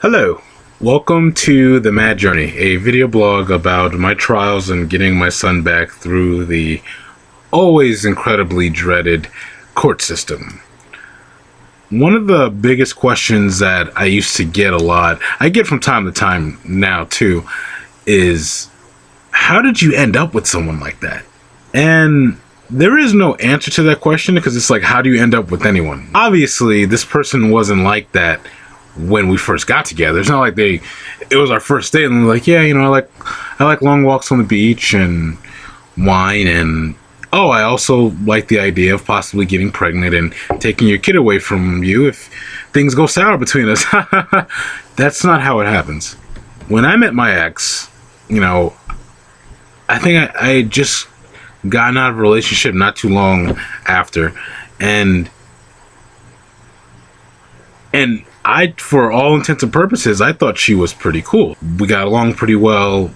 Hello, welcome to the M.A.D journey, a video blog about my trials in getting my son back through the always incredibly dreaded court system. One of the biggest questions that I used to get a lot, I get from time to time now too, is how did you end up with someone like that? And there is no answer to that question because it's like, how do you end up with anyone? Obviously, this person wasn't like that when we first got together. It's not like it was our first date and like, yeah, I like long walks on the beach and wine, and oh, I also like the idea of possibly getting pregnant and taking your kid away from you if things go sour between us. That's not how it happens. When I met my ex, I think I had just gotten out of a relationship not too long after, and for all intents and purposes, I thought she was pretty cool. We got along pretty well.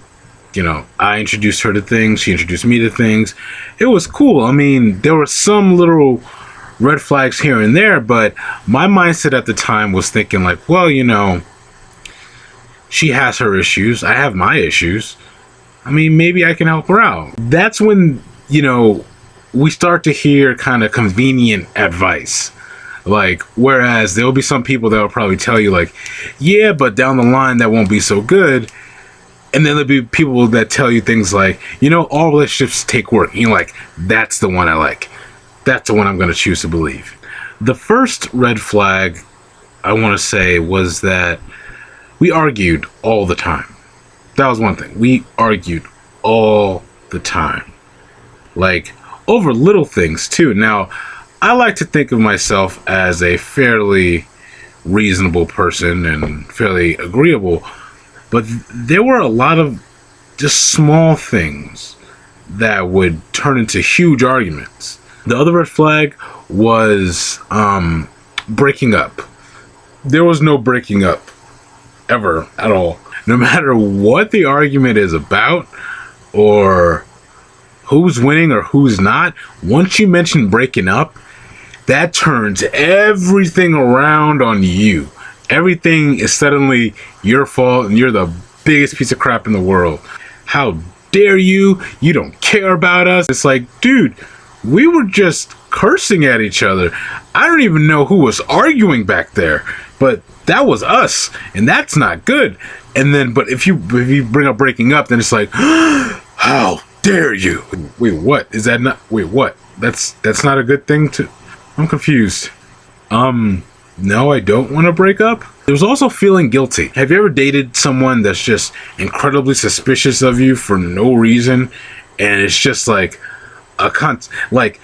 I introduced her to things. She introduced me to things. It was cool. I mean, there were some little red flags here and there, but my mindset at the time was thinking like, well, she has her issues. I have my issues. I mean, maybe I can help her out. That's when, we start to hear kind of convenient advice. Like, whereas there'll be some people that will probably tell you like, yeah, but down the line that won't be so good. And then there'll be people that tell you things like, all relationships take work. And you're like, that's the one I like. That's the one I'm going to choose to believe. The first red flag I want to say was that we argued all the time. That was one thing. We argued all the time. Like, over little things too. Now, I like to think of myself as a fairly reasonable person and fairly agreeable, but there were a lot of just small things that would turn into huge arguments. The other red flag was breaking up. There was no breaking up ever at all. No matter what the argument is about or who's winning or who's not, once you mention breaking up, that turns everything around on you. Everything is suddenly your fault and you're the biggest piece of crap in the world. How dare you? You don't care about us. It's like, dude, we were just cursing at each other. I don't even know who was arguing back there, but that was us, and that's not good. And then, but if you bring up breaking up, then it's like, how dare you? Wait, what? Is that not? Wait, what? That's not a good thing to. I'm confused. No, I don't want to break up. There's also feeling guilty. Have you ever dated someone that's just incredibly suspicious of you for no reason? And it's just like like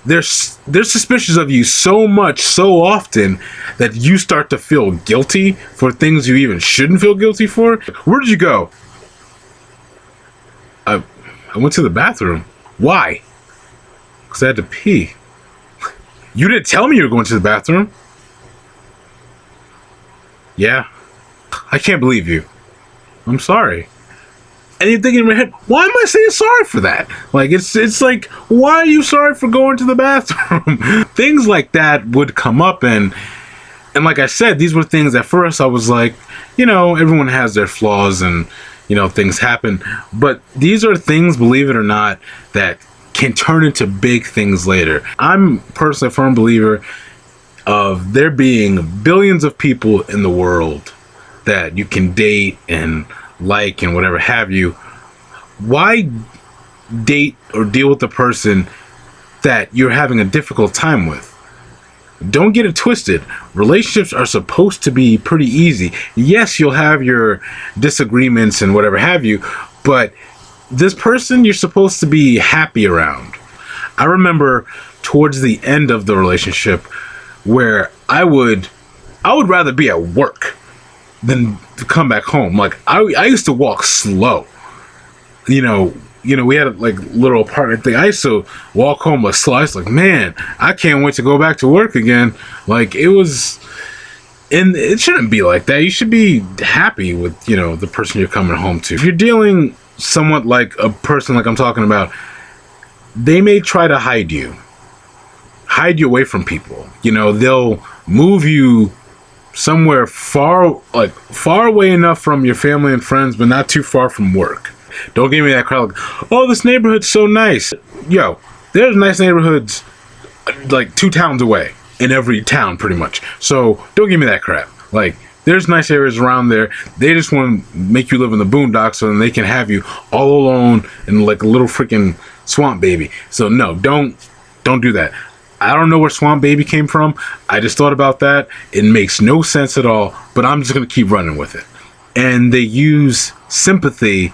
they're suspicious of you so much, so often that you start to feel guilty for things you even shouldn't feel guilty for. Where did you go? I went to the bathroom. Why? Because I had to pee. You didn't tell me you were going to the bathroom. Yeah. I can't believe you. I'm sorry. And you're thinking in your head, why am I saying sorry for that? Like, it's like, why are you sorry for going to the bathroom? Things like that would come up, and like I said, these were things at first I was like, everyone has their flaws and, things happen. But these are things, believe it or not, that can turn into big things later. I'm personally a firm believer of there being billions of people in the world that you can date and like and whatever have you. Why date or deal with the person that you're having a difficult time with? Don't get it twisted. Relationships are supposed to be pretty easy. Yes, you'll have your disagreements and whatever have you, but this person you're supposed to be happy around. I remember towards the end of the relationship where I would rather be at work than to come back home. Like I used to walk slow. We had like little apartment thing. I used to walk home like slow. I was like, man, I can't wait to go back to work again. Like it was, and it shouldn't be like that. You should be happy with, the person you're coming home to. If you're dealing somewhat like a person like I'm talking about, they may try to hide you away from people. They'll move you somewhere far, like far away enough from your family and friends, but not too far from work. Don't give me that crowd like, oh, this neighborhood's so nice. Yo, there's nice neighborhoods like 2 towns away in every town pretty much. So don't give me that crap. Like, there's nice areas around there. They just want to make you live in the boondocks so then they can have you all alone in like a little freaking swamp baby. So no, don't do that. I don't know where Swamp Baby came from. I just thought about that. It makes no sense at all, but I'm just going to keep running with it. And they use sympathy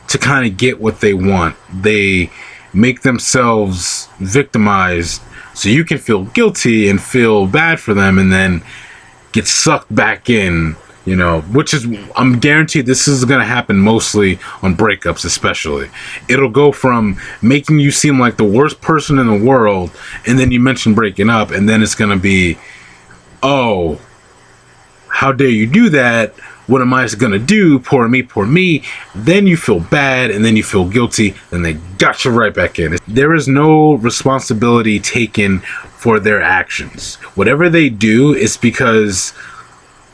to kind of get what they want. They make themselves victimized so you can feel guilty and feel bad for them and then get sucked back in, you know, which is, I'm guaranteed this is going to happen mostly on breakups, especially. It'll go from making you seem like the worst person in the world, and then you mention breaking up, and then it's going to be, oh, how dare you do that? What am I going to do? Poor me, poor me. Then you feel bad, and then you feel guilty, and they got you right back in. There is no responsibility taken for their actions. Whatever they do is because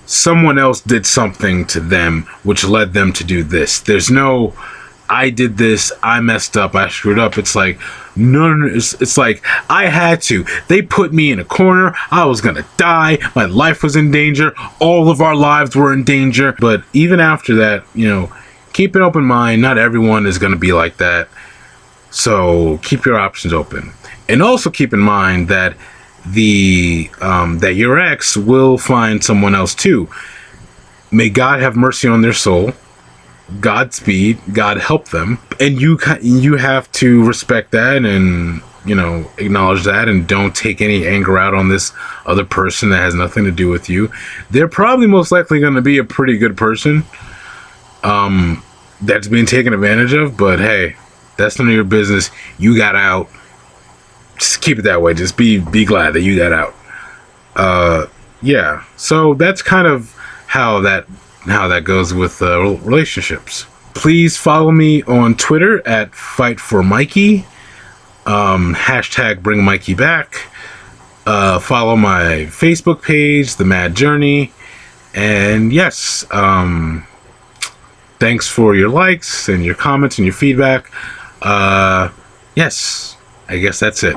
someone else did something to them which led them to do this. There's no, I did this, I messed up, I screwed up. It's like, no, it's like, I had to. They put me in a corner. I was gonna die. My life was in danger. All of our lives were in danger. But even after that, you know, keep an open mind. Not everyone is gonna be like that. So keep your options open. And also keep in mind that that your ex will find someone else too. May God have mercy on their soul. Godspeed. God help them. And you have to respect that and, you know, acknowledge that, and don't take any anger out on this other person that has nothing to do with you. They're probably most likely going to be a pretty good person that's being taken advantage of, but hey, that's none of your business. You got out. Just keep it that way. Just be glad that you got out. Yeah. So that's kind of how that goes with relationships. Please follow me on Twitter at @FightForMikey. Hashtag Bring Mikey Back. Follow my Facebook page, The M.A.D Journey. And yes, thanks for your likes and your comments and your feedback. Yes, I guess that's it.